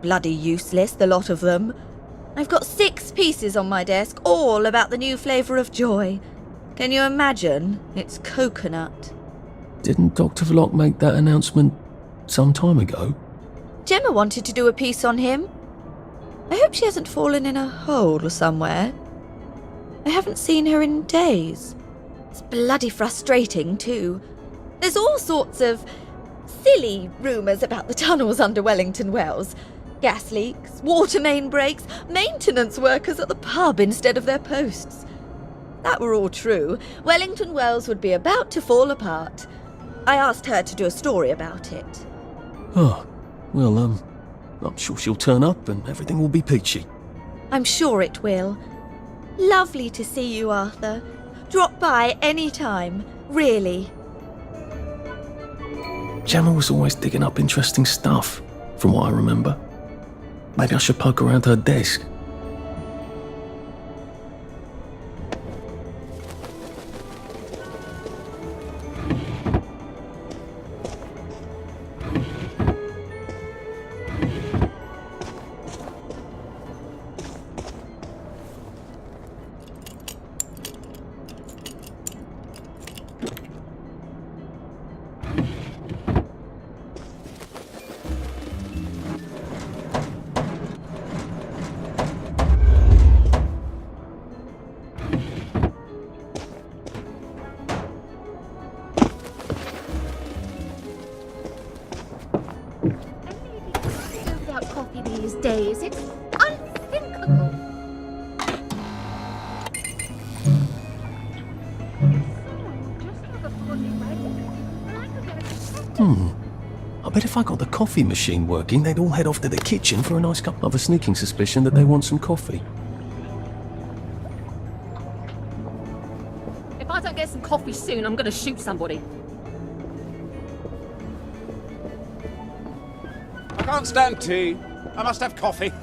bloody useless, the lot of them. I've got 6 pieces on my desk, all about the new flavour of joy. Can you imagine? It's coconut. Didn't Dr. Vlok make that announcement some time ago? Gemma wanted to do a piece on him. I hope she hasn't fallen in a hole somewhere. I haven't seen her in days. It's bloody frustrating, too. There's all sorts of silly rumours about the tunnels under Wellington Wells. Gas leaks, water main breaks, maintenance workers at the pub instead of their posts. If that were all true, Wellington Wells would be about to fall apart. I asked her to do a story about it. Oh, well, I'm sure she'll turn up and everything will be peachy. I'm sure it will. Lovely to see you, Arthur. Drop by any time, really. Gemma was always digging up interesting stuff, from what I remember. Maybe I should poke around her desk. These days, it's unthinkable. I bet if I got the coffee machine working, they'd all head off to the kitchen for a nice cup. Of a sneaking suspicion that they want some coffee. If I don't get some coffee soon, I'm going to shoot somebody. I can't stand tea. I must have coffee.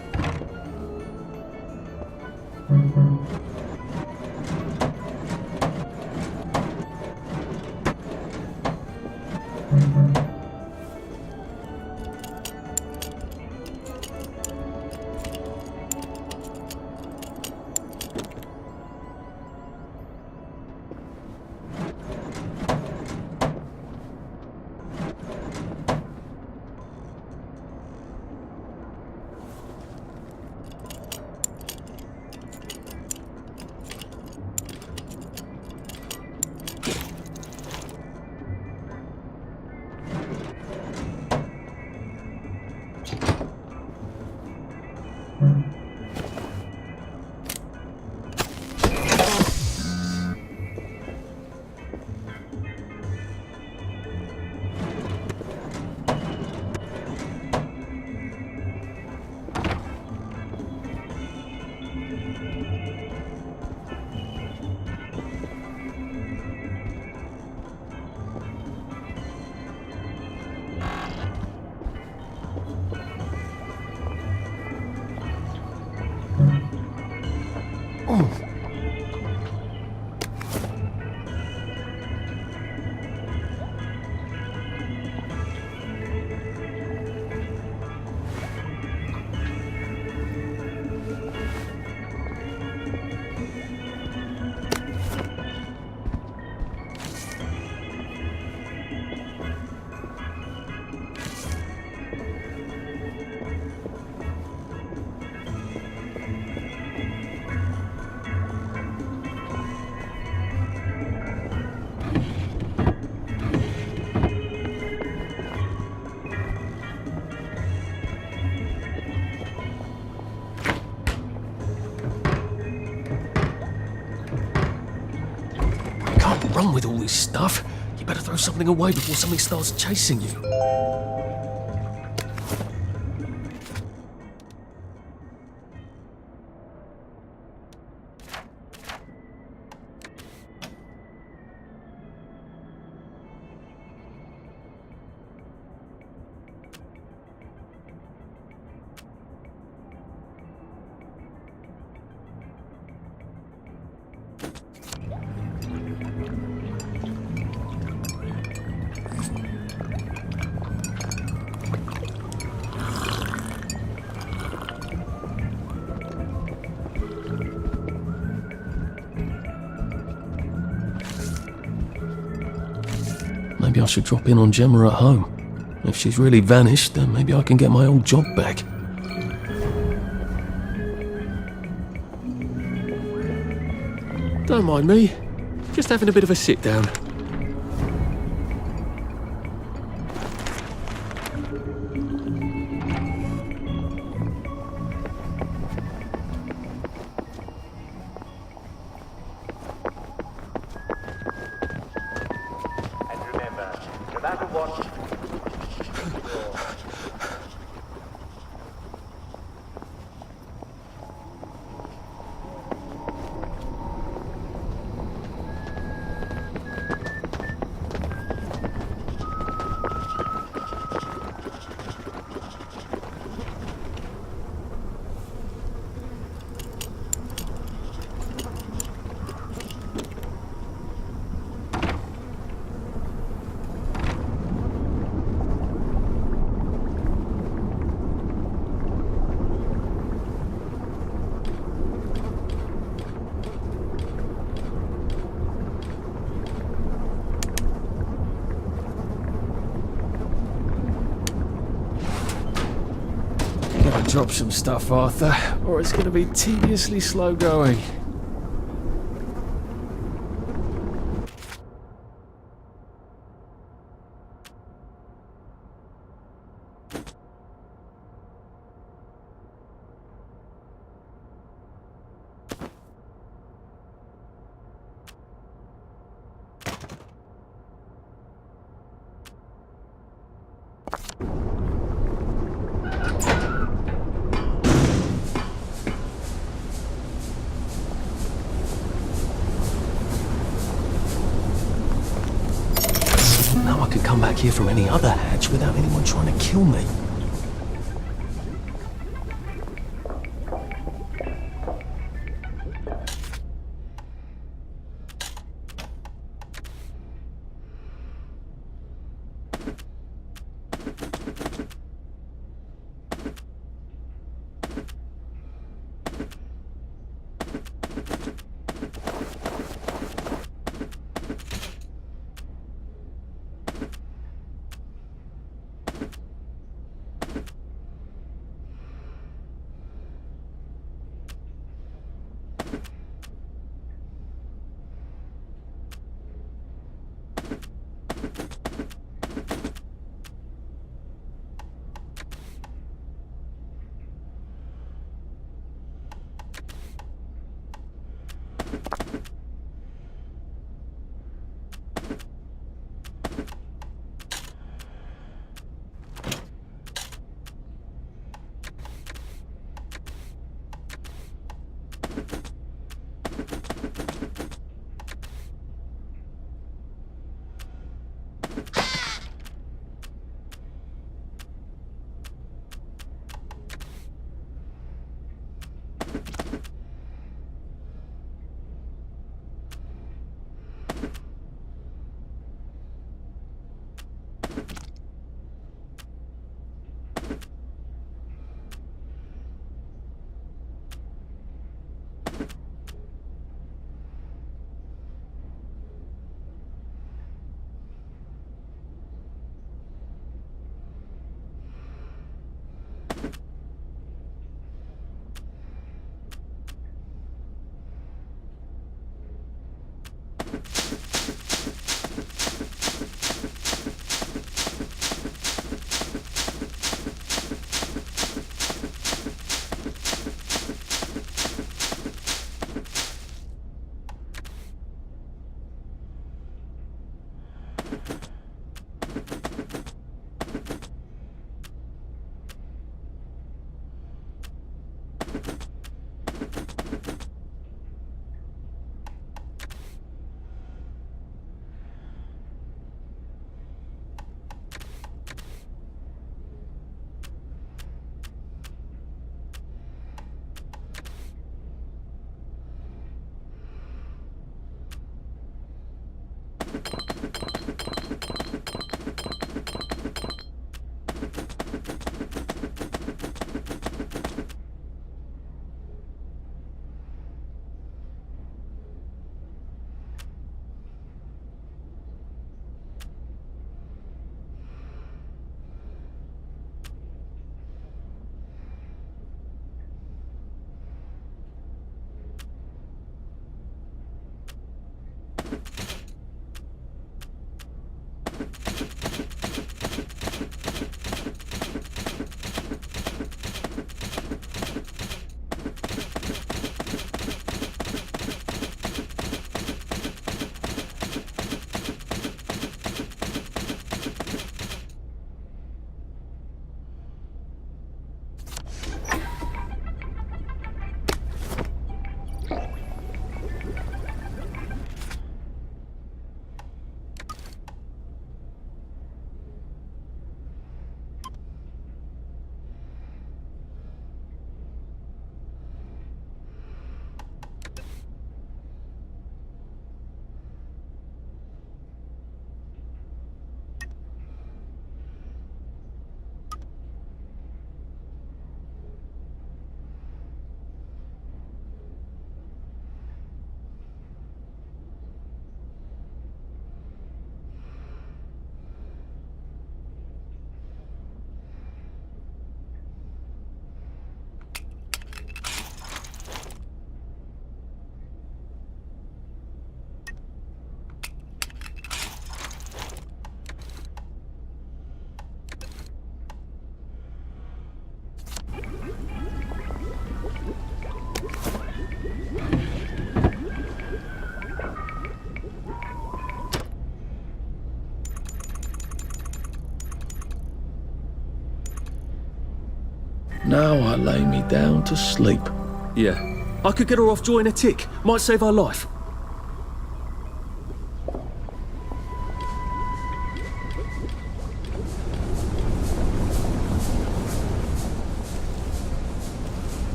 Run with all this stuff. You better throw something away before something starts chasing you. Maybe I should drop in on Gemma at home. If she's really vanished, then maybe I can get my old job back. Don't mind me. Just having a bit of a sit down. And remember, no matter what, Gotta drop some stuff, Arthur, or it's gonna be tediously slow going. Now I could come back here from any other hatch without anyone trying to kill me. Now I lay me down to sleep. Yeah. I could get her off Joy in a tick. Might save her life.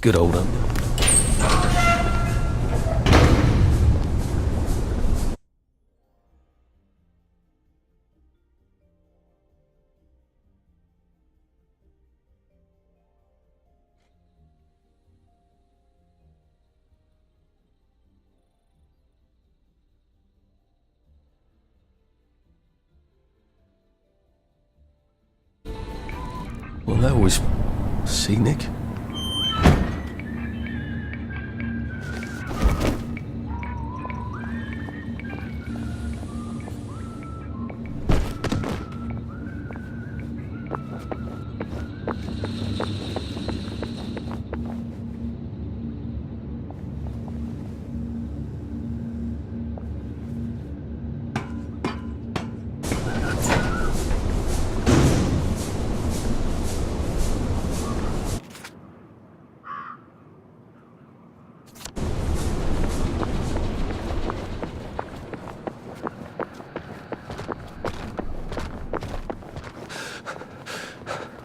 Good old un. Well, that was scenic.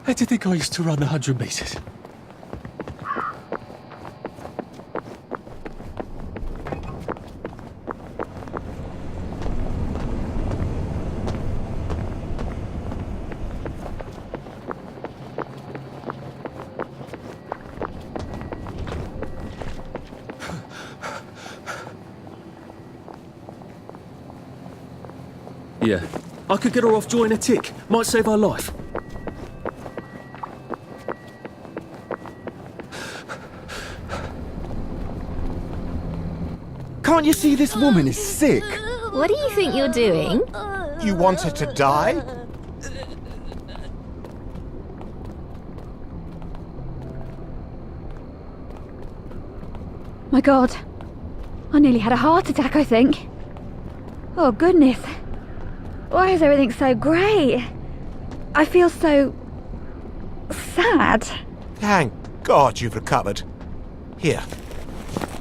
How do you think I used to run 100 metres? Yeah. I could get her off Joy in a tick. Might save her life. Can't you see this woman is sick? What do you think you're doing? You want her to die? My God. I nearly had a heart attack, I think. Oh, goodness. Why is everything so grey? I feel so... sad. Thank God you've recovered. Here,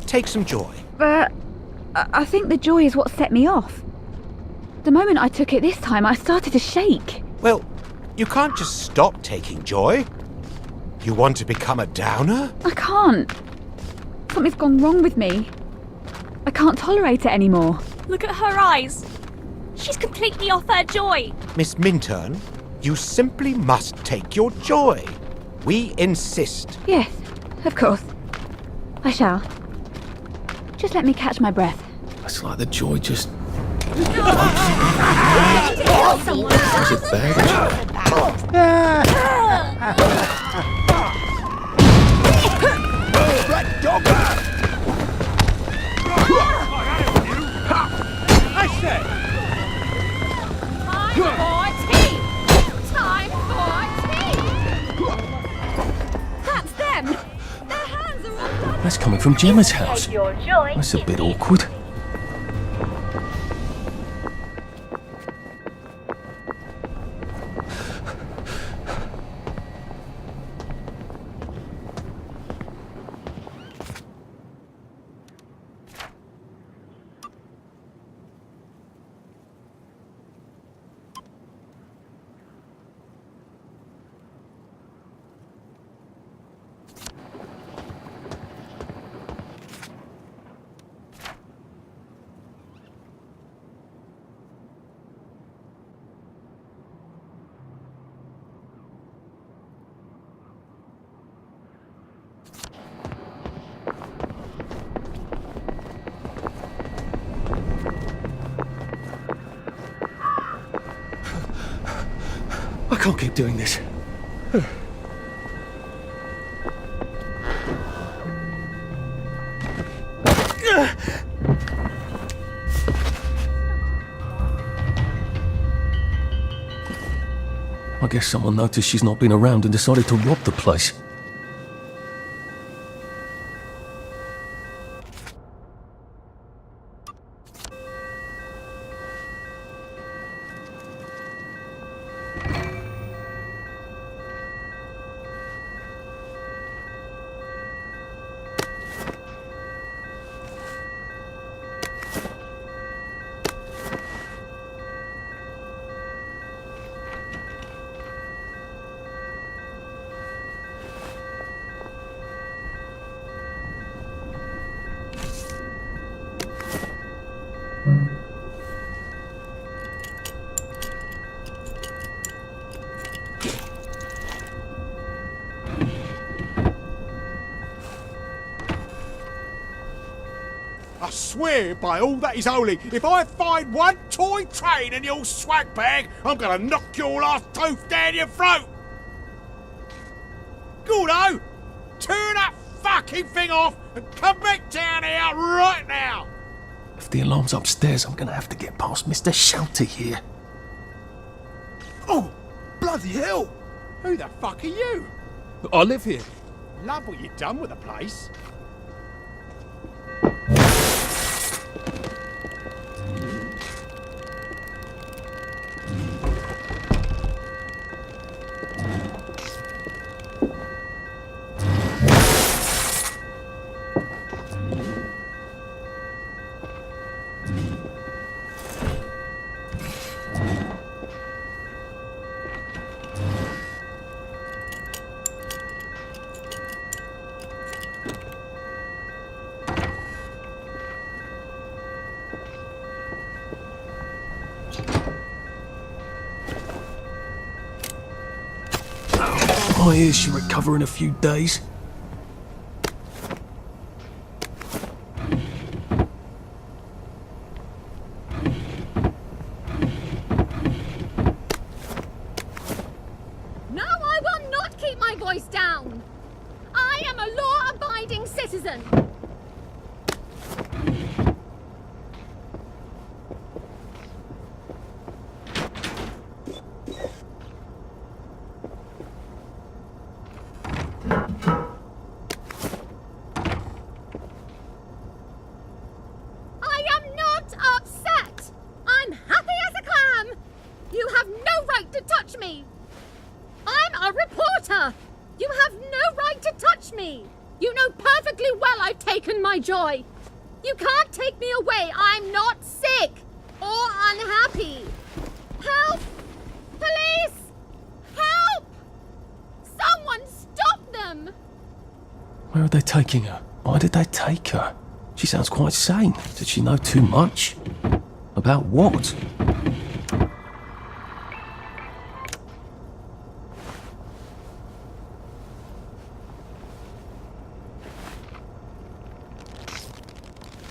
take some joy. But I think the joy is what set me off. The moment I took it this time, I started to shake. Well, you can't just stop taking joy. You want to become a downer? I can't. Something's gone wrong with me. I can't tolerate it anymore. Look at her eyes. She's completely off her joy. Miss Minturn, you simply must take your joy. We insist. Yes, of course. I shall. Just let me catch my breath. It's like the joy just... Someone Is it bad? I said! Time for tea! That's them! Their hands are all done. That's coming from Gemma's house. That's a bit awkward. I can't keep doing this. I guess someone noticed she's not been around and decided to rob the place. I swear by all that is holy, if I find one toy train in your swag bag, I'm gonna knock your last tooth down your throat! Gordo, turn that fucking thing off and come back down here right now! If the alarm's upstairs, I'm gonna have to get past Mr. Shouty here. Oh, bloody hell! Who the fuck are you? I live here. Love what you've done with the place. My ears should recover in a few days. No, I will not keep my voice down. I am a law-abiding citizen. I am not upset. I'm happy as a clam. You have no right to touch me. I'm a reporter. You have no right to touch me. You know perfectly well I've taken my joy. You can't take me away. I'm not sick or unhappy. Help! Police! Help! Someone stop them! Where are they taking her? Why did they take her? She sounds quite sane. Did she know too much? About what?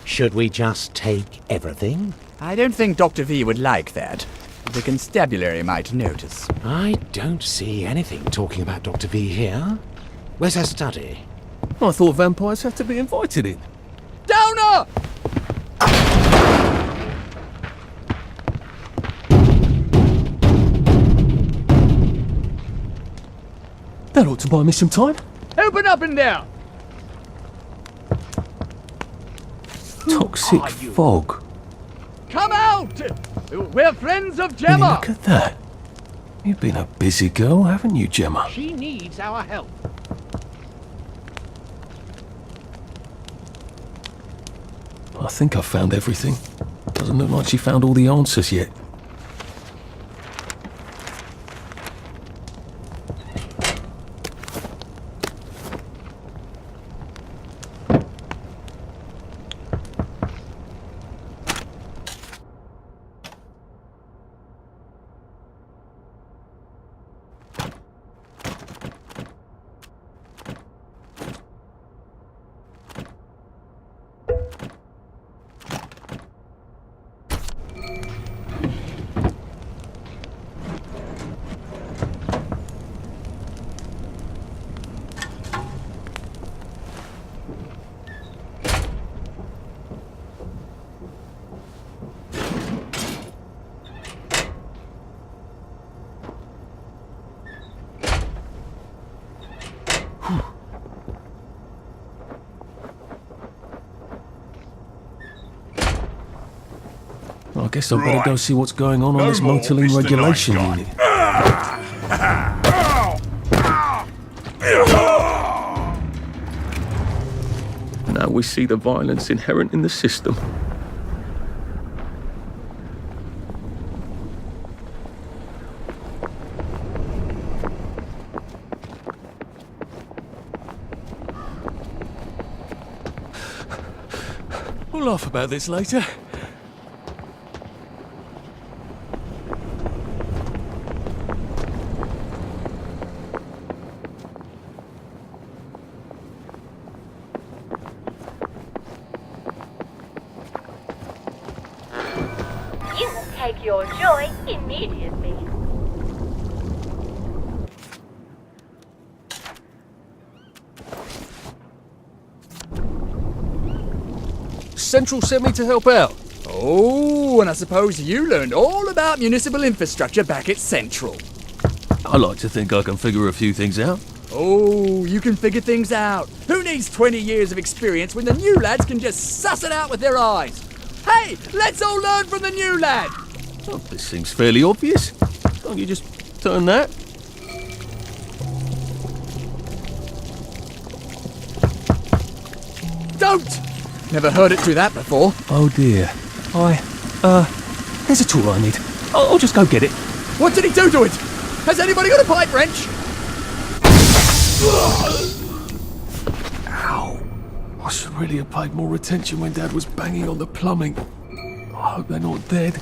Should we just take everything? I don't think Dr. V would like that. The constabulary might notice. I don't see anything talking about Dr. V here. Where's her study? I thought vampires have to be invited in. Downer! That ought to buy me some time. Open up in there! Toxic are you? fog. Come out! We're friends of Really, Gemma! look at that. You've been a busy girl, haven't you, Gemma? She needs our help. I think I've found everything. Doesn't look like she found all the answers yet. I guess I'd better go Right. see what's going on No this more, motoring Mr. regulation Nice unit. Now we see the violence inherent in the system. We'll laugh about this later. You will take your joy immediately. Central sent me to help out. Oh, and I suppose you learned all about municipal infrastructure back at Central. I like to think I can figure a few things out. Oh, you can figure things out. Who needs 20 years of experience when the new lads can just suss it out with their eyes? Hey, let's all learn from the new lad. Oh, this seems fairly obvious. Can't you just turn that? Don't! Never heard it do that before. Oh dear. There's a tool I need. I'll just go get it. What did he do to it? Has anybody got a pipe wrench? Ow. I should really have paid more attention when Dad was banging on the plumbing. I hope they're not dead.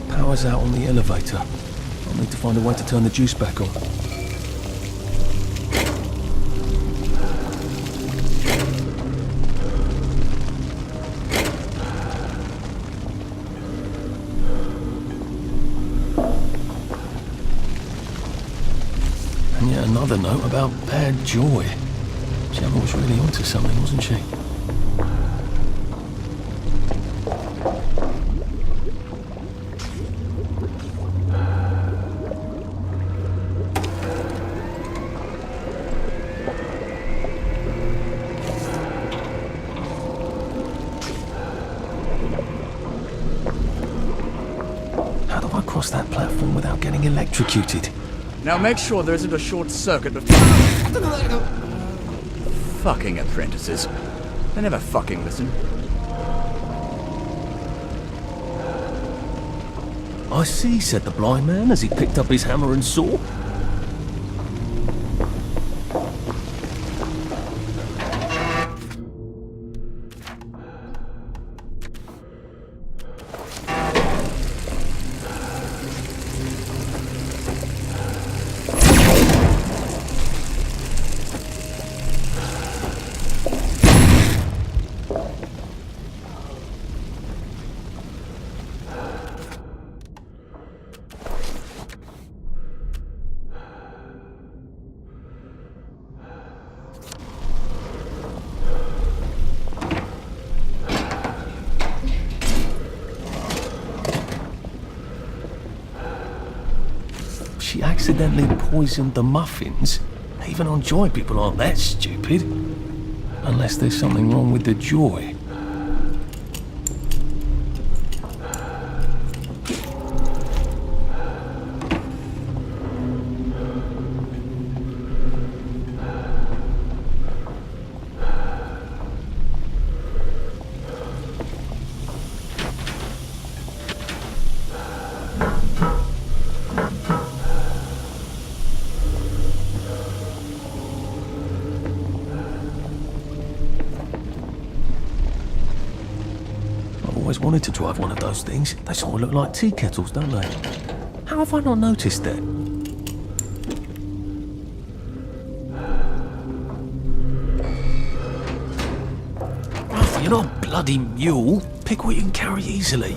Power's out on the elevator. I'll need to find a way to turn the juice back on. And yet another note about bad joy. Gemma was really onto something, wasn't she? How do I cross that platform without getting electrocuted? Now make sure there isn't a short circuit before... Fucking apprentices. They never fucking listen. I see, said the blind man as he picked up his hammer and saw. accidentally poisoned the muffins. Even on Joy, people aren't that stupid. Unless there's something wrong with the Joy. I've always wanted to drive one of those things. They sort of look like tea kettles, don't they? How have I not noticed that? Arthur, you're not a bloody mule. Pick what you can carry easily.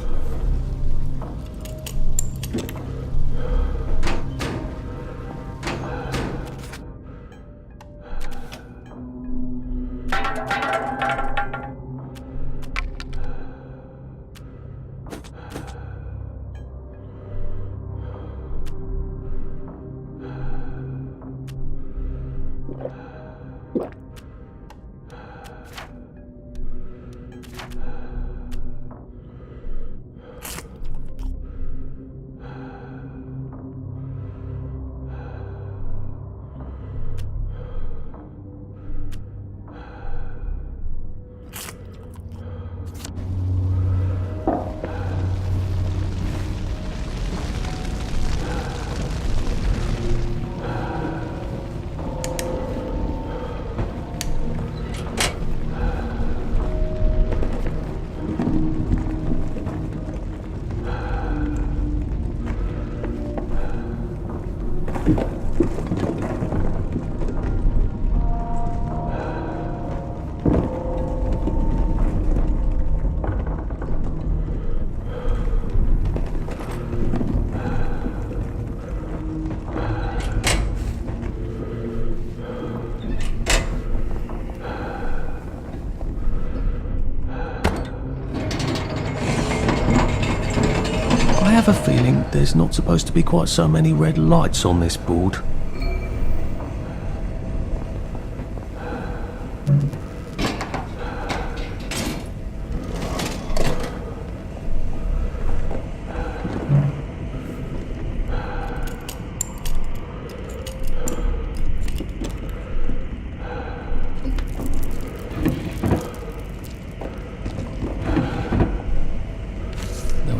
I have a feeling there's not supposed to be quite so many red lights on this board.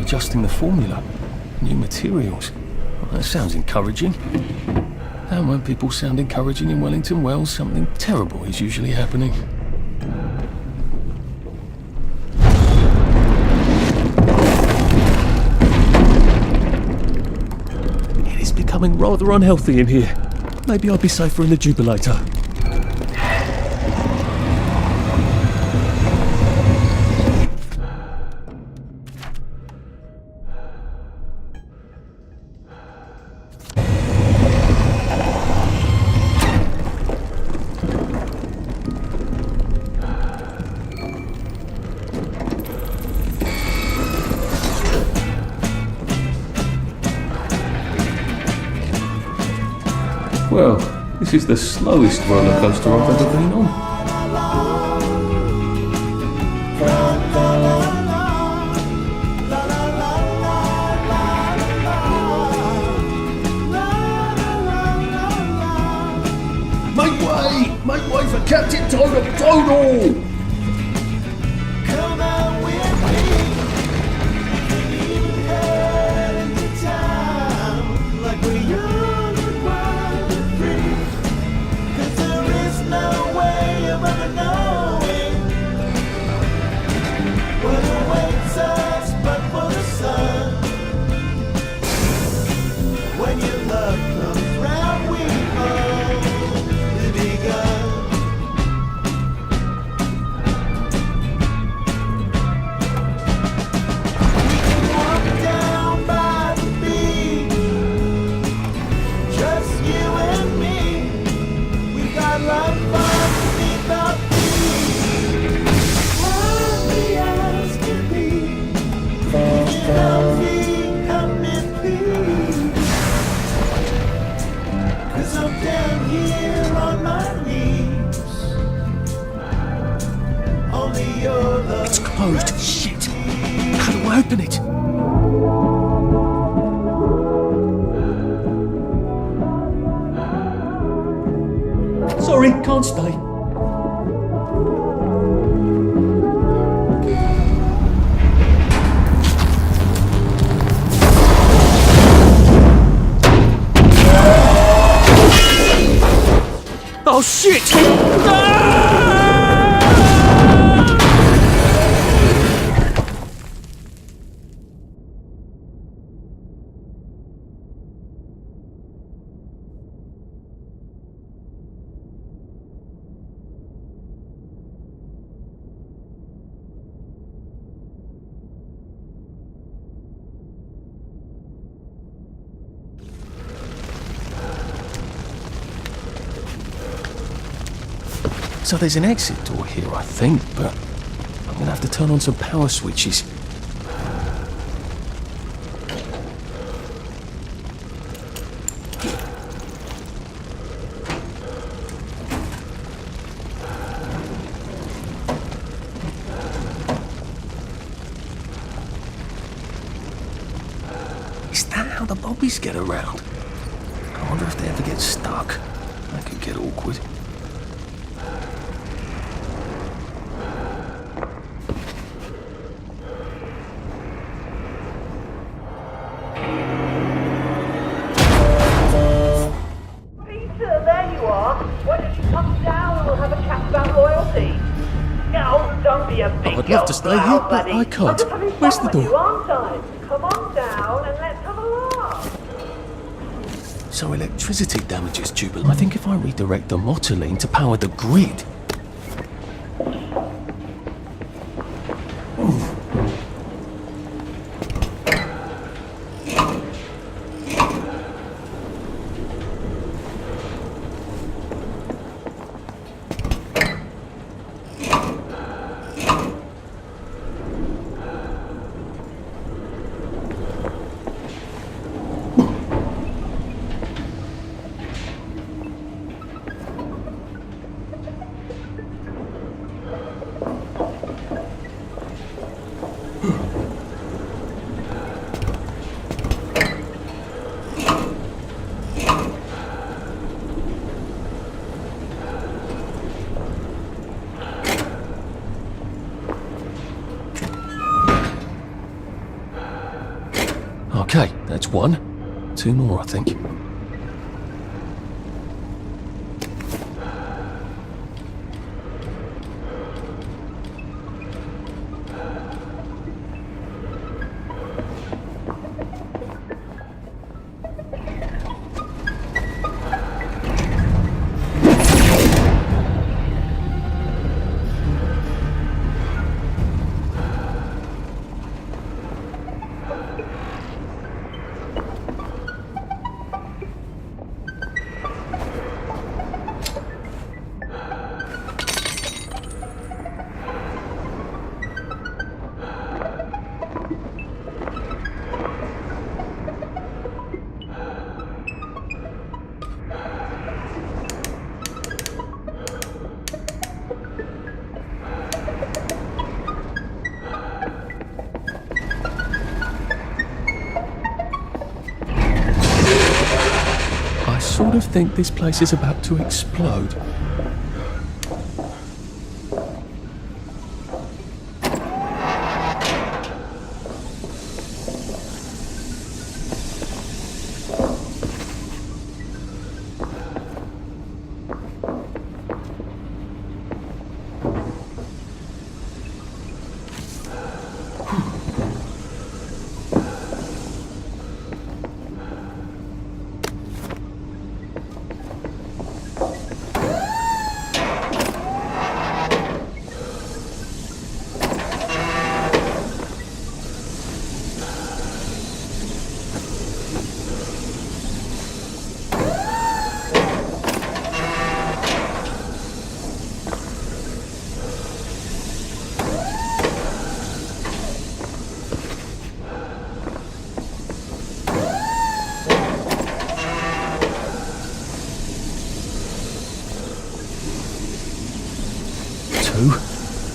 Adjusting the formula. New materials. Well, that sounds encouraging. And when people sound encouraging in Wellington Wells, something terrible is usually happening. It is becoming rather unhealthy in here. Maybe I'd be safer in the jubilator. Well, this is the slowest roller coaster I've ever been on. Make way! Make way for Captain Total! It's closed. Shit. How do I open it? Sorry, can't stay. Oh shit! So there's an exit door here, I think, but I'm gonna have to turn on some power switches. Is that how the bobbies get around? I wonder if they ever get stuck. That could get awkward. Peter, there you are. Why don't you come down and we'll have a chat about loyalty? Oh, don't be a big I'd love to stay here, but I can't. I'm just having Where's fun the with door? you, aren't I? Come on down and let's have a laugh. So electricity damages tubular. I think if I redirect the motoline to power the grid. Okay, that's one. Two more, I think. I sort of think this place is about to explode.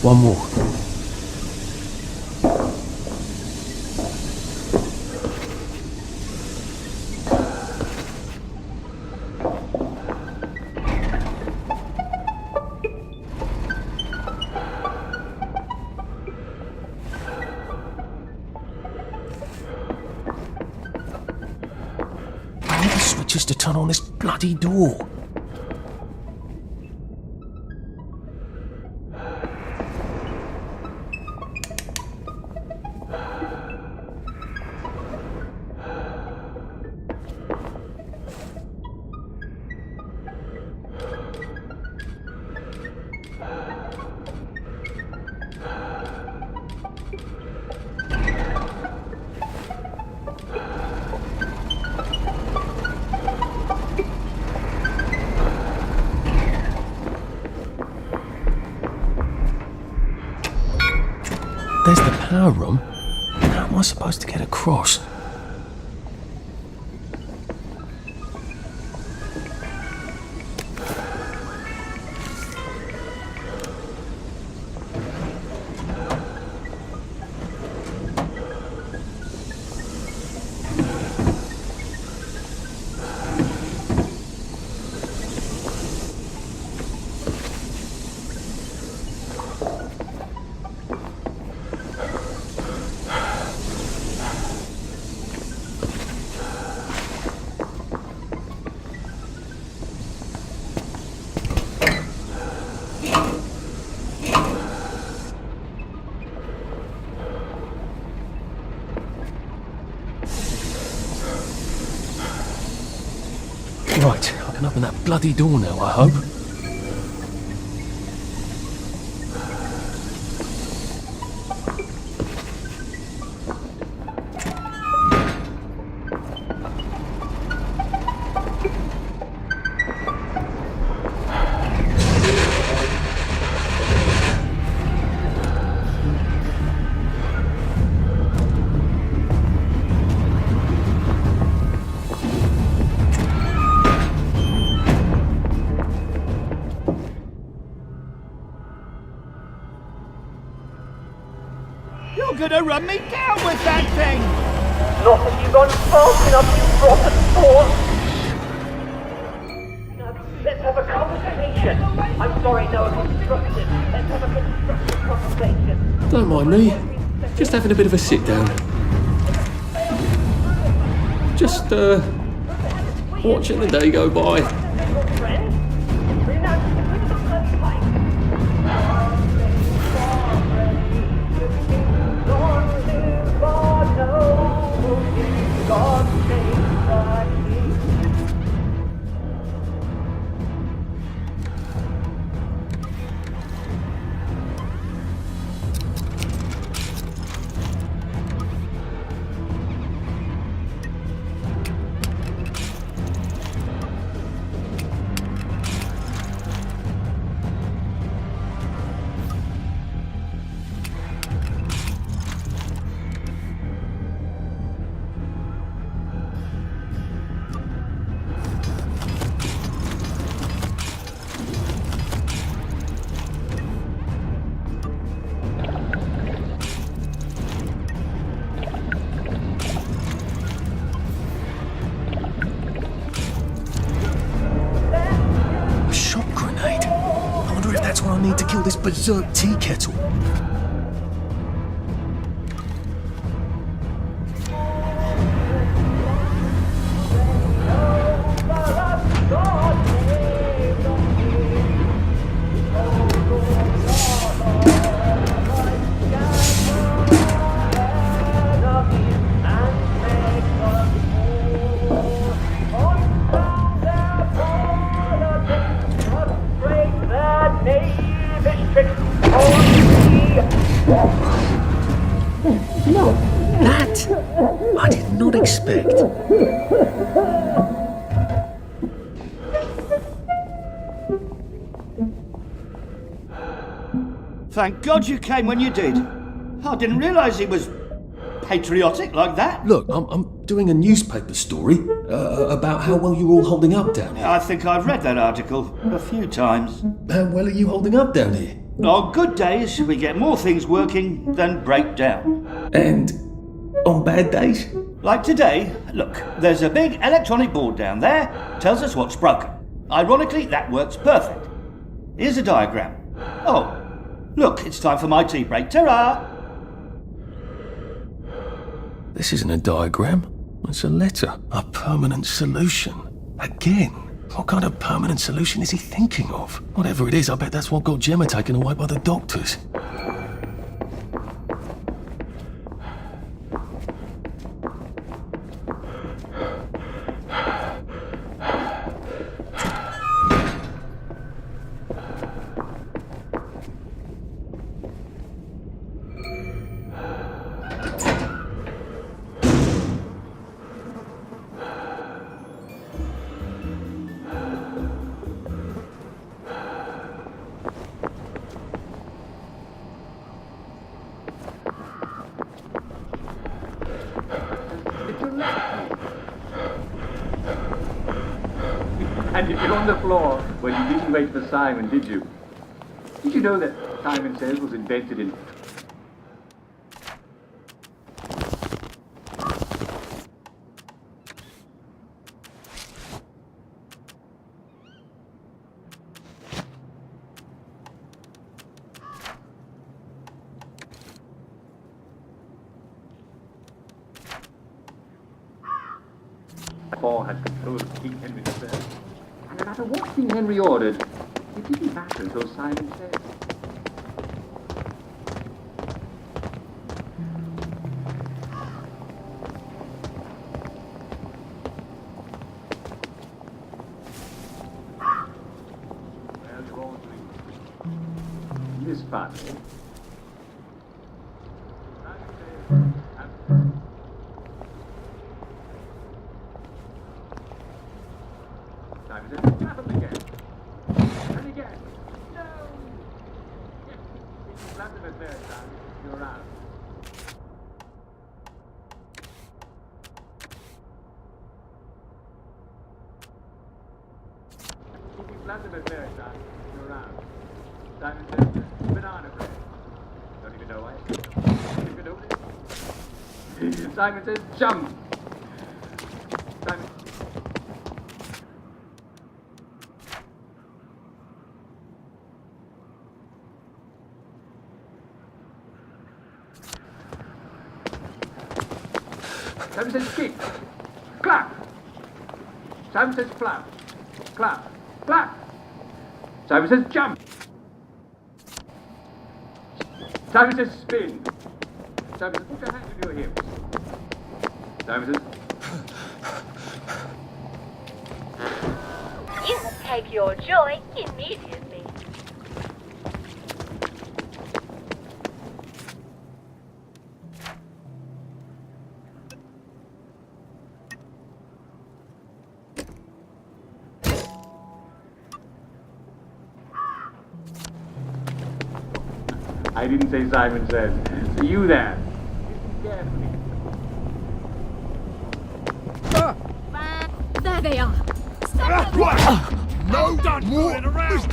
One more. just to turn on this bloody door. There's the power room. How am I supposed to get across? Right, I can open that bloody door now, I hope. You're gonna run me down with that thing! Not if you've gone fast enough, you rotten spawn! Let's have a conversation! I'm sorry, no, constructive. Let's have a constructive conversation. Don't mind me. Just having a bit of a sit down. Just, watching the day go by. That's what I need to kill this berserk tea kettle. That I did not expect. Thank God you came when you did. I didn't realise he was patriotic like that. Look, I'm doing a newspaper story about how well you're all holding up down here. I think I've read that article a few times. How well are you holding up down here? On good days, we get more things working than break down. And on bad days? Like today, look, there's a big electronic board down there, tells us what's broken. Ironically, that works perfect. Here's a diagram. Oh, look, it's time for my tea break. Ta-ra! This isn't a diagram, it's a letter, a permanent solution. Again? What kind of permanent solution is he thinking of? Whatever it is, I bet that's what got Gemma taken away by the doctors. And you're on the floor when you didn't wait for Simon, did you? Did you know that Simon Says was invented in... Paul had control of King Henry III. And no matter what King Henry ordered, it didn't matter until Simon said. Well, you're all doing this family. Simon says, banana bread. Don't even know why. Don't even know this. Simon says, jump. Simon. Simon says, kick. Clap. Simon says, flap. Clap. Flap. Simon says, jump. Simon says, spin. Simon says, put your hands in your hips. Simon says, you will take your joy immediately. I didn't say Simon Says. So you there. Listen carefully. There they are. Stop them. No, done fooling around.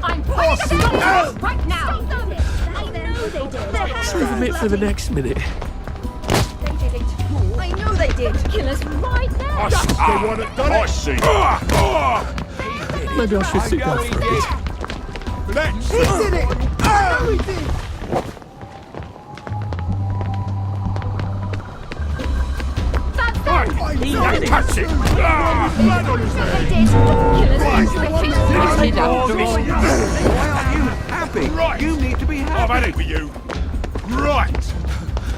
I'm putting them down right now. I know they did. Save a bit for the next minute. They did it. I know they did. Killer's right there. I the one that done it. I see. Maybe I should sit down for a bit. Let's He did it. I know he did. That's them. He did it. Touch it. Blood on his They did. Killer's slipping. Why aren't you happy? Right. You need to be happy. I've had it with you. Right.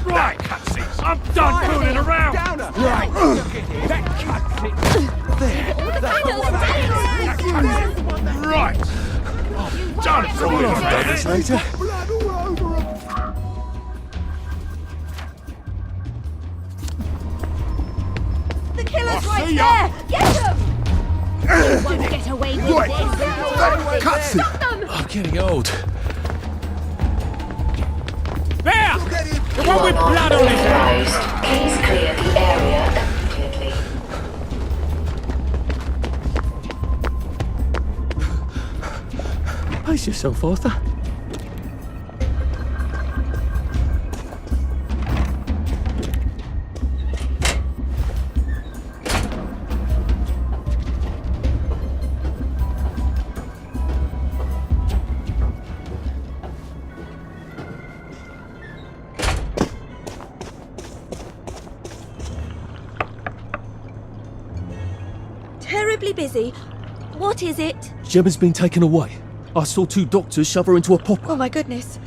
Right, cutscenes. I'm done fooling around. Downer. Right. That cutscene. There. That's the one. Right. Done fooling around. This later. Blood all over him. The killer's I'll right see ya. there. Get him. You won't get away with Right. this. Cutscene. Stop them. I'm getting old. There. The one with blood on his hands. Please clear the area immediately. Pace yourself, Arthur. busy. What is it? Gemma's been taken away. I saw 2 doctors shove her into a popper. Oh my goodness.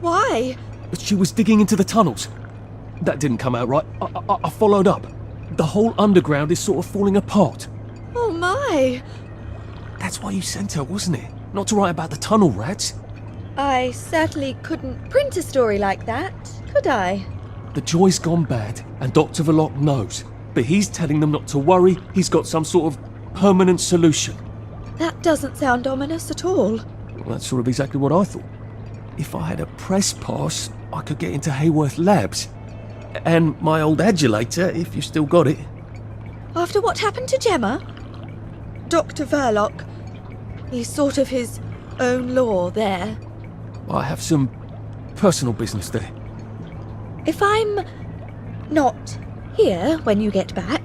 Why? But she was digging into the tunnels. That didn't come out right. I followed up. The whole underground is sort of falling apart. Oh my. That's why you sent her, wasn't it? Not to write about the tunnel rats. I certainly couldn't print a story like that, could I? The joy's gone bad, and Dr. Verloc knows. But he's telling them not to worry, he's got some sort of permanent solution. That doesn't sound ominous at all. Well, that's sort of exactly what I thought. If I had a press pass, I could get into Hayworth Labs. And my old adulator, if you still got it. After what happened to Gemma? Dr. Verloc, he's sort of his own law there. I have some personal business there. If I'm not here when you get back,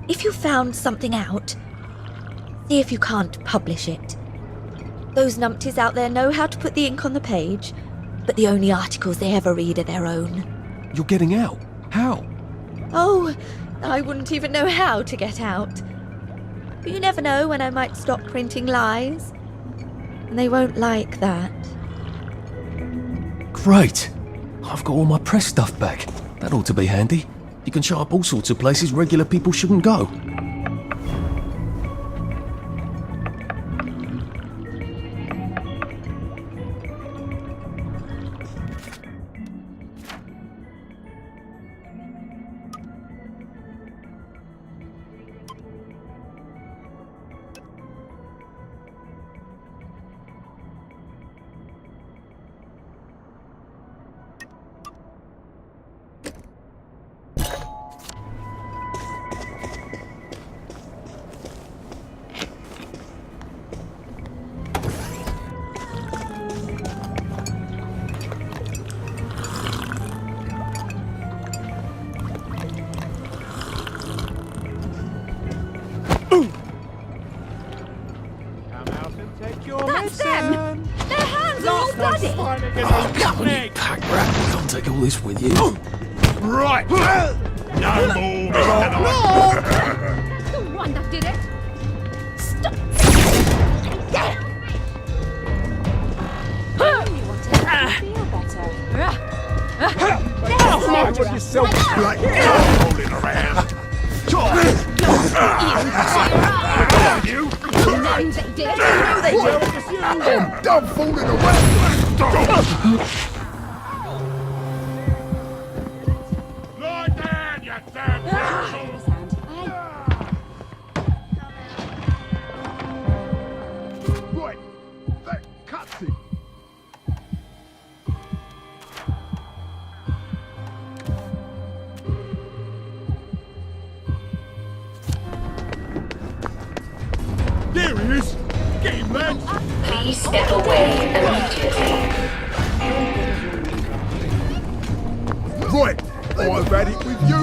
if you found something out, see if you can't publish it. Those numpties out there know how to put the ink on the page, but the only articles they ever read are their own. You're getting out? How? Oh, I wouldn't even know how to get out. But you never know when I might stop printing lies. And they won't like that. Great! I've got all my press stuff back. That ought to be handy. You can show up all sorts of places regular people shouldn't go. That's them! Their hands are all bloody! Oh, come on, you pack rat. You can't take all this with you. Right! No more! The one that did it! Stop! You want to feel better. Why was yourself like rolling around? You! No, they did! No, they did! I'm done fooling around! Lie down, you damn Right, that cuts it. There he is! Get him, lads! Please step away immediately. Right, I've had it with you.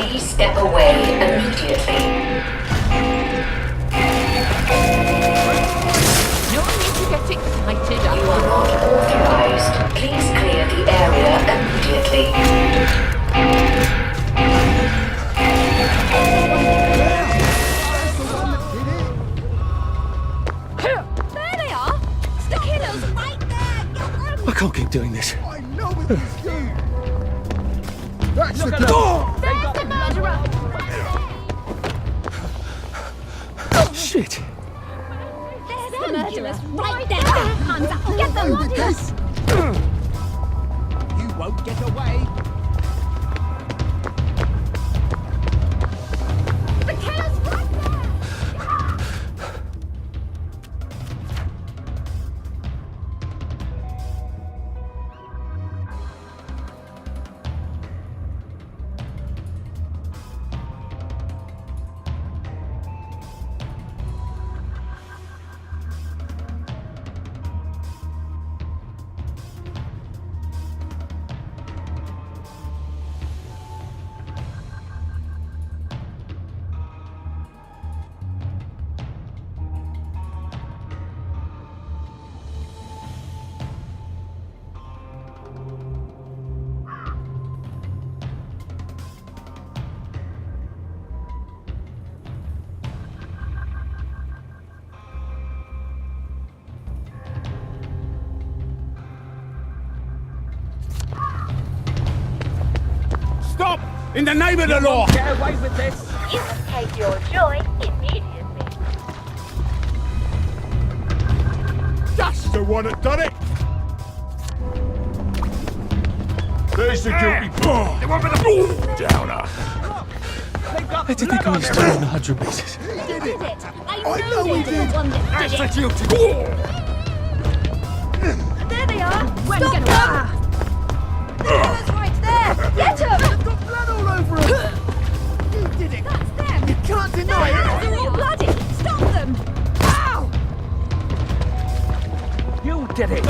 Please step away immediately. No need to get excited. You are not authorized. Please clear the area immediately. There they are! The killer's right there! I can't keep doing this. I know it was you. That's the door! There's the murderer! Shit! There's the murderers right there! Hands up! Get them on this! You won't get away. The killer's right there! In the name of the law! Get away with this! You can take your joy immediately. That's the one that done it! There's the guilty bar! The one with the downer! I did think I was still in 100 pieces. He did it! I know he did! The one that did That's the it! guilty bar! There they are! When Stop gonna- them! Killer's right there! Get him! They've got blood all over him! You did it! That's them! You can't deny it! They're all bloody! Stop them! Ow! You did it!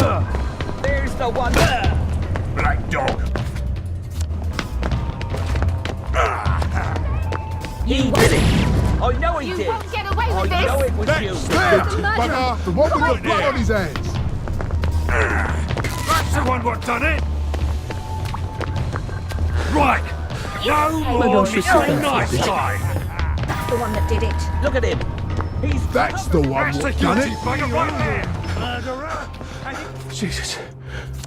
There's the one! Black dog! He did it! I know he You did! won't get away I with know this! it was you! There! The murderer. Bugger! The one with blood on his hands! That's the one what done it! Right! No more I should sit little down for a nice bit. guy! That's the one that did it. Look at him! He's That's the one what done it! Bugger right there! Murderer! Jesus.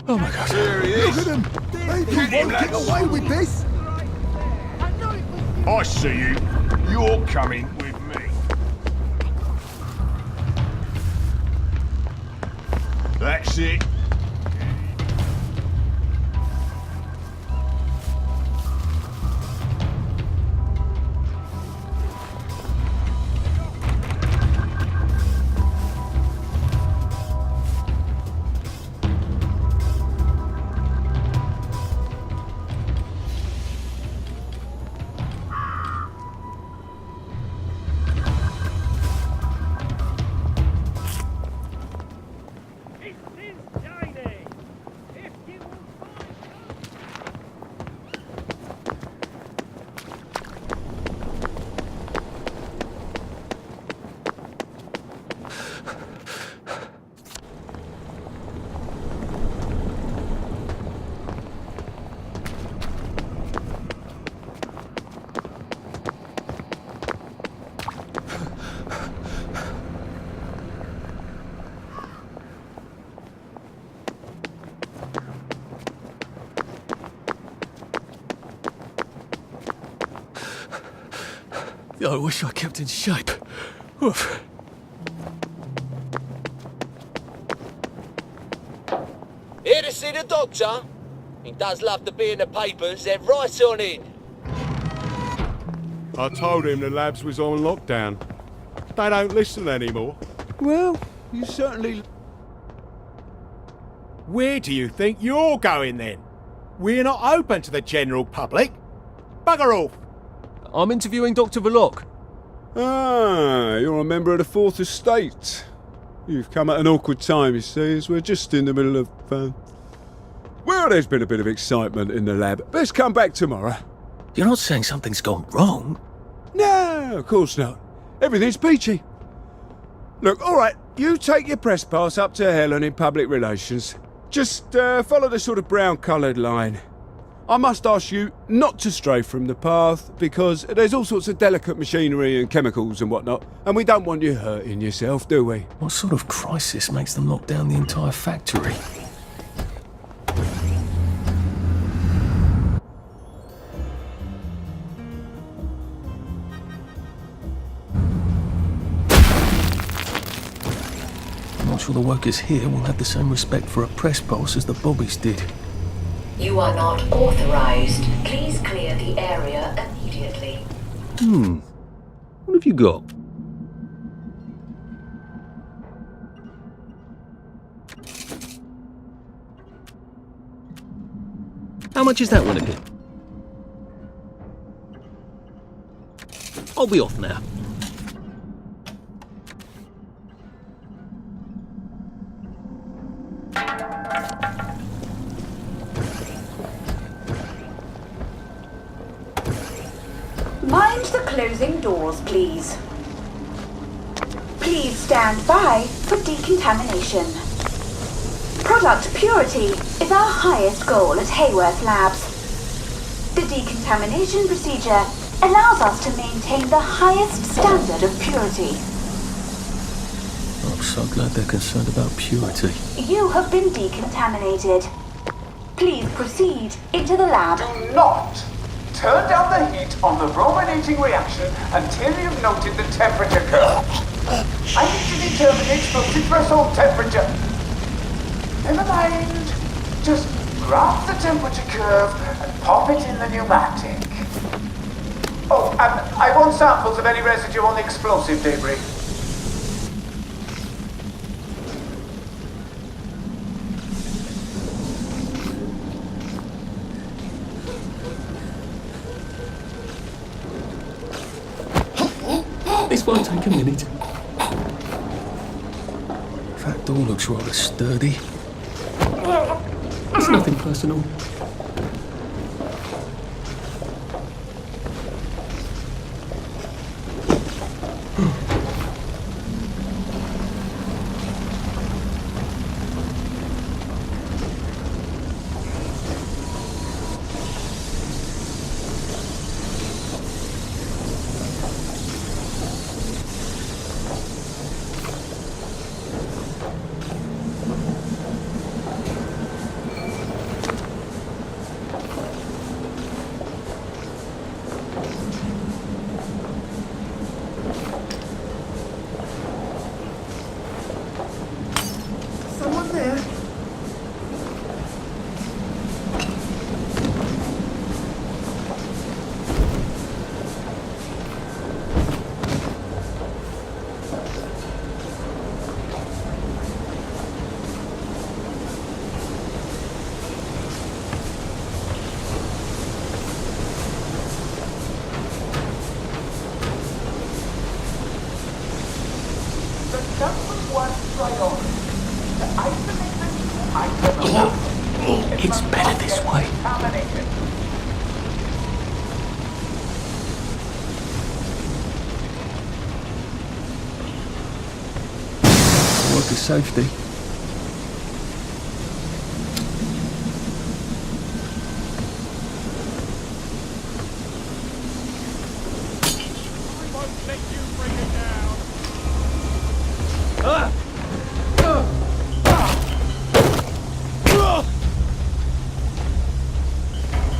Oh my God. Look at him! They won't get away with this! I see you. You're coming with me. That's it. I wish I kept in shape. Oof. Here to see the doctor? He does love to be in the papers, they're right on in. I told him the labs was on lockdown. They don't listen anymore. Well, you certainly... Where do you think you're going then? We're not open to the general public. Bugger off! I'm interviewing Dr. Verloc. Ah, you're a member of the Fourth Estate. You've come at an awkward time, you see, as we're just in the middle of... Well, there's been a bit of excitement in the lab. Let's come back tomorrow. You're not saying something's gone wrong? No, of course not. Everything's peachy. Look, all right, you take your press pass up to Helen in public relations. Just follow the sort of brown-coloured line. I must ask you not to stray from the path, because there's all sorts of delicate machinery and chemicals and whatnot, and we don't want you hurting yourself, do we? What sort of crisis makes them lock down the entire factory? I'm not sure the workers here will have the same respect for a press pass as the bobbies did. You are not authorized. Please clear the area immediately. What have you got? How much is that one again? I'll be off now. Mind the closing doors, please. Please stand by for decontamination. Product purity is our highest goal at Hayworth Labs. The decontamination procedure allows us to maintain the highest standard of purity. I'm so glad they're concerned about purity. You have been decontaminated. Please proceed into the lab. Do not Turn down the heat on the Roman heating reaction until you've noted the temperature curve. I need to determine the explosive threshold temperature. Never mind. Just grab the temperature curve and pop it in the pneumatic. Oh, and I want samples of any residue on the explosive debris. This won't take a minute. That door looks rather sturdy. It's nothing personal. It's better this way. Worker safety.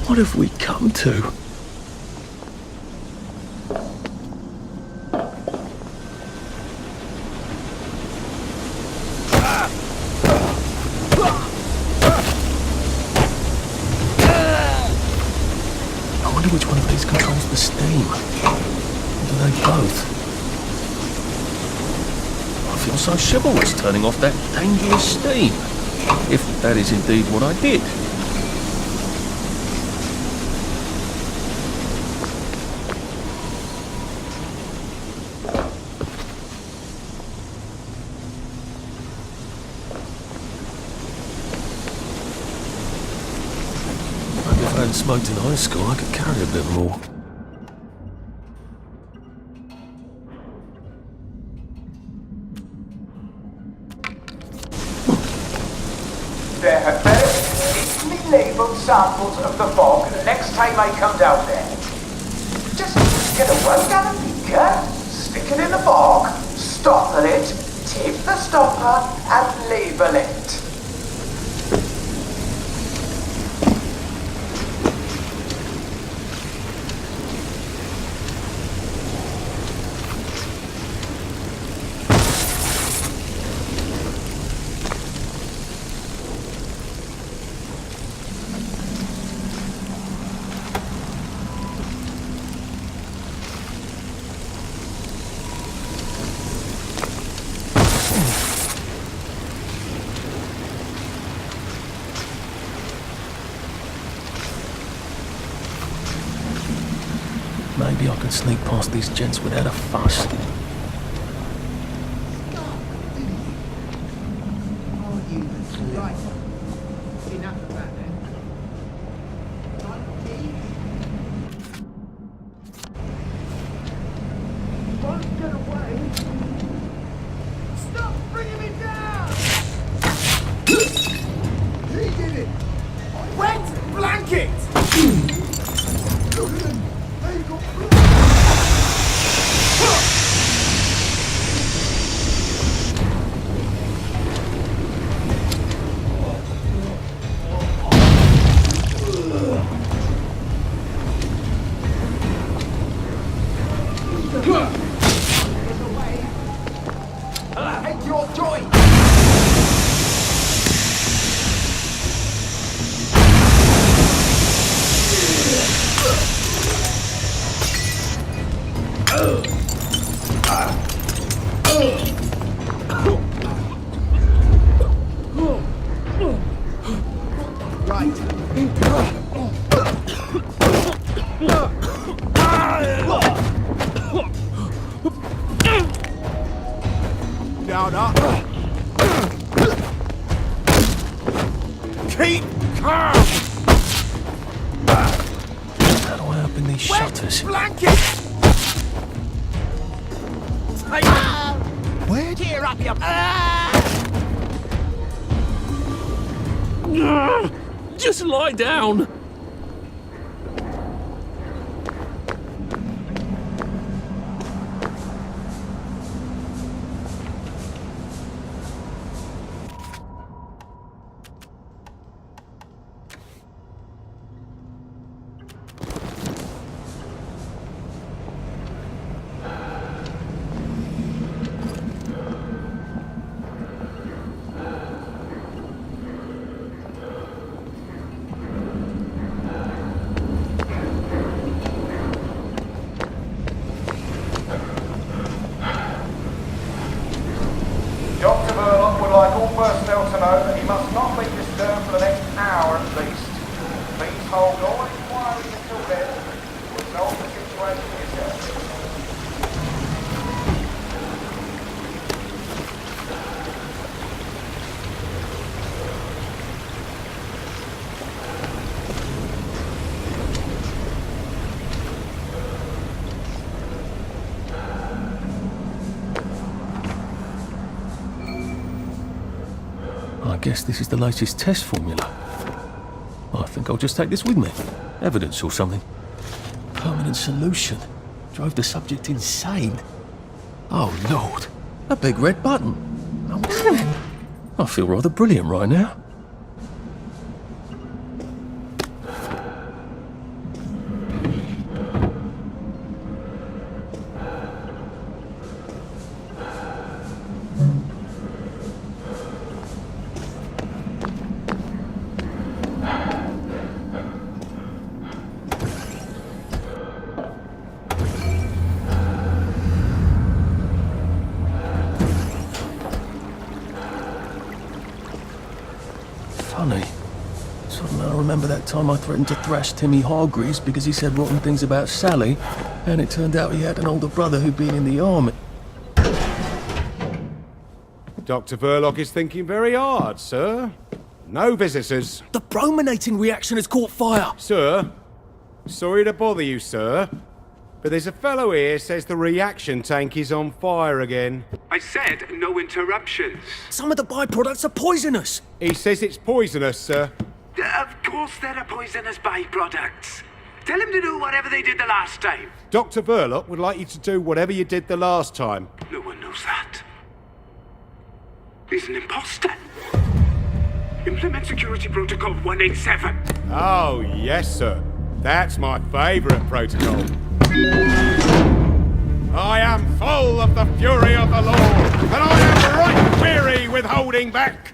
What have we come to? I wonder which one of these controls the steam. Or do they both? I feel so chivalrous turning off that dangerous steam. If that is indeed what I did. If I hadn't smoked in high school, I could carry a bit more. There had better be neatly labelled samples of the fog next time I come down there. Just get a 1 gallon beaker, stick it in the fog, stopper it, tape the stopper, and label it. Maybe I could sneak past these gents without a fuss. Stop bringing me down! He did it! Wet blanket! Look at them! They got Keep calm! How do I open these shutters? Blanket! Hey! Where? Cheer up, you... Just lie down. Dr. Verloc would like all personnel to know that he must not be disturbed for the next hour at least. Please hold all inquiries until then. Resolve the situation yourself. I guess this is the latest test formula. I think I'll just take this with me. Evidence or something. Permanent solution. Drove the subject insane. Oh, Lord. A big red button. Oh, damn. I feel rather brilliant right now. Funny. Suddenly I remember that time I threatened to thrash Timmy Hargreaves because he said rotten things about Sally, and it turned out he had an older brother who'd been in the army. Dr. Verloc is thinking very hard, sir. No visitors. The brominating reaction has caught fire! Sir, sorry to bother you, sir, but there's a fellow here says the reaction tank is on fire again. I said no interruptions. Some of the byproducts are poisonous! He says it's poisonous, sir. Of course there are poisonous byproducts. Tell him to do whatever they did the last time. Dr. Verloc would like you to do whatever you did the last time. No one knows that. He's an imposter. Implement security protocol 187. Oh, yes, sir. That's my favourite protocol. I am full of the fury of the Lord, and I am right weary with holding back.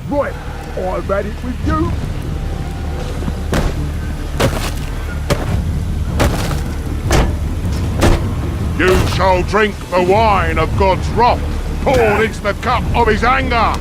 Right, I've had it with you. You shall drink the wine of God's wrath, poured into the cup of his anger.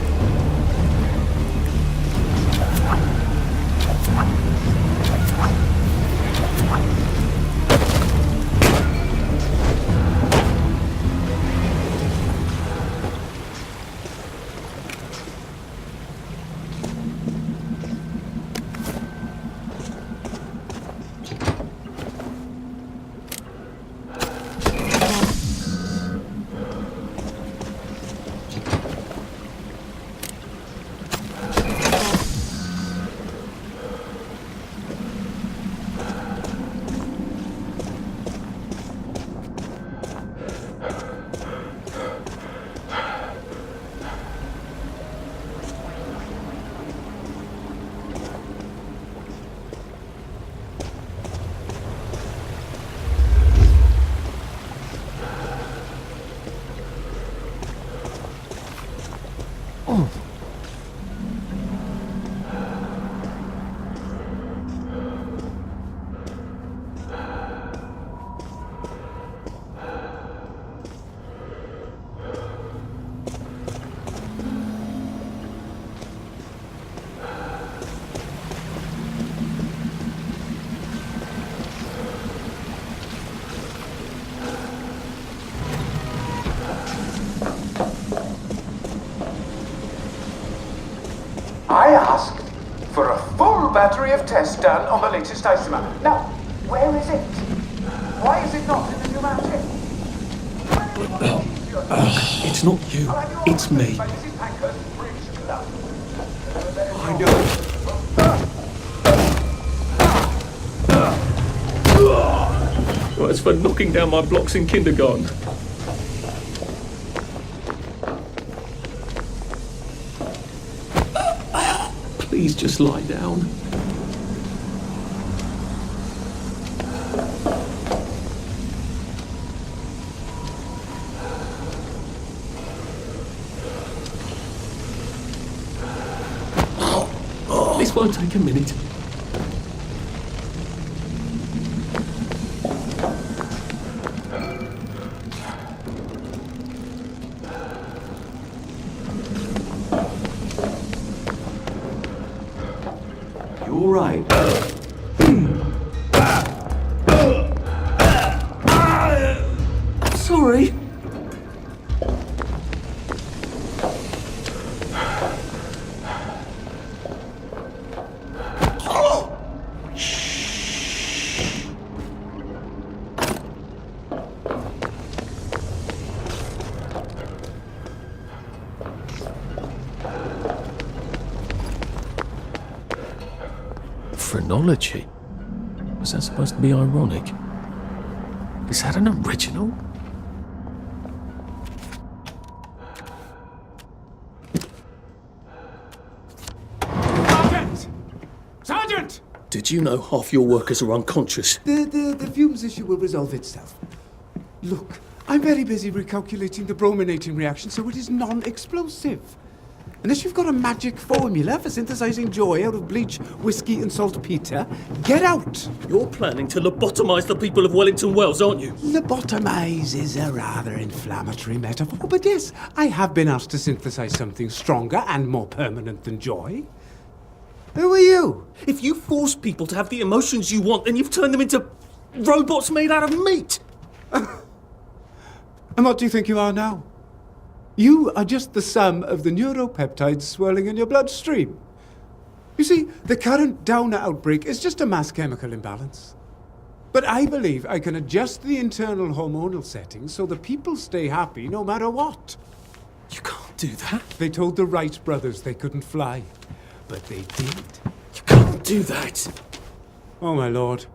I asked for a full battery of tests done on the latest isomer. Now, where is it? Why is it not in the new mountain? It's not you, it's me. I know. Well, it's for knocking down my blocks in kindergarten. Please just lie down. This won't take a minute. You all right? Sorry. Phrenology? Was that supposed to be ironic? Is that an original? Sergeant! Sergeant! Did you know half your workers are unconscious? The fumes issue will resolve itself. Look, I'm very busy recalculating the brominating reaction, so it is non-explosive. Unless you've got a magic formula for synthesizing joy out of bleach, whiskey, and saltpeter, get out! You're planning to lobotomize the people of Wellington Wells, aren't you? Lobotomize is a rather inflammatory metaphor, but yes, I have been asked to synthesize something stronger and more permanent than joy. Who are you? If you force people to have the emotions you want, then you've turned them into robots made out of meat! And what do you think you are now? You are just the sum of the neuropeptides swirling in your bloodstream. You see, the current Downer outbreak is just a mass chemical imbalance. But I believe I can adjust the internal hormonal settings so the people stay happy no matter what. You can't do that. They told the Wright brothers they couldn't fly, but they did. You can't do that. Oh, my lord.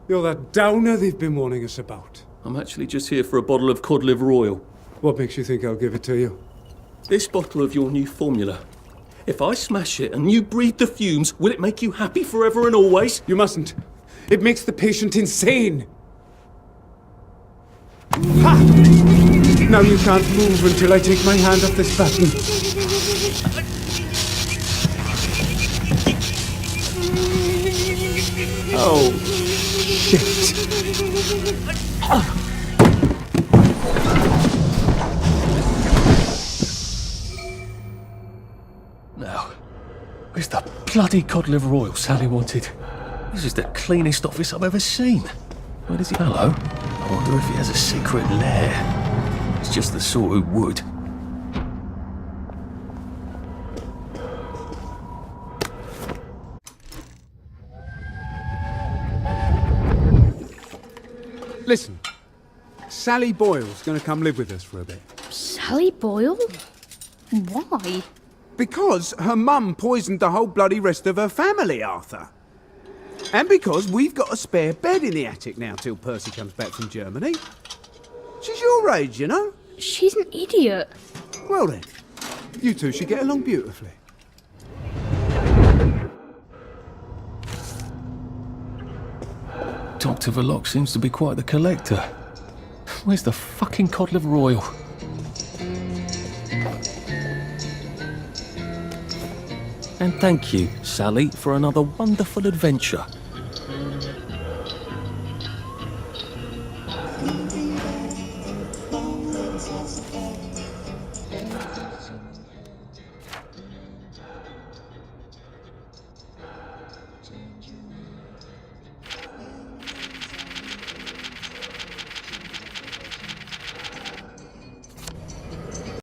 You're that Downer they've been warning us about. I'm actually just here for a bottle of cod liver oil. What makes you think I'll give it to you? This bottle of your new formula. If I smash it and you breathe the fumes, will it make you happy forever and always? You mustn't. It makes the patient insane. Ha! Now you can't move until I take my hand off this button. Oh, shit. Now, where's the bloody cod liver oil Sally wanted? This is the cleanest office I've ever seen. Where does he... Hello? I wonder if he has a secret lair. He's just the sort who would. Listen, Sally Boyle's going to come live with us for a bit. Sally Boyle? Why? Because her mum poisoned the whole bloody rest of her family, Arthur. And because we've got a spare bed in the attic now till Percy comes back from Germany. She's your age, you know. She's an idiot. Well then, you two should get along beautifully. Dr. Verloc seems to be quite the collector. Where's the fucking cod liver oil? And thank you, Sally, for another wonderful adventure.